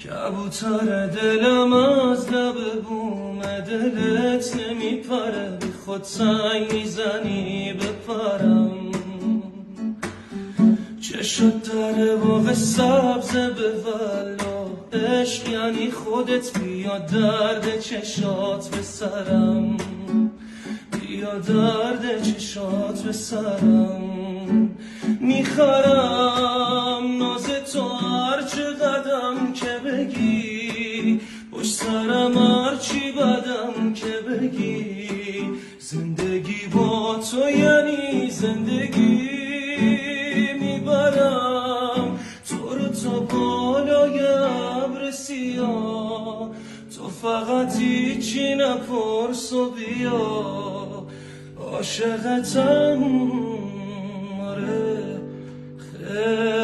کبوتر دلم از لب بوم دلت نمیپره، بی خود سنگ میزنی بپرم. چه شد در باغ سبز به ولا، عشق یعنی خودت، بیا درد چشات به سرم، بیا درد چشات به سرم. میخرم ناز تو هرچه قدم که بگی، پشت سرم هرچی بدم که بگی. زندگی با تو یعنی زندگی، میبرم تو رو تا بالای ابر سیاه. تو فقط هیچی نپرس و بیا، عاشقتم آره خیلی.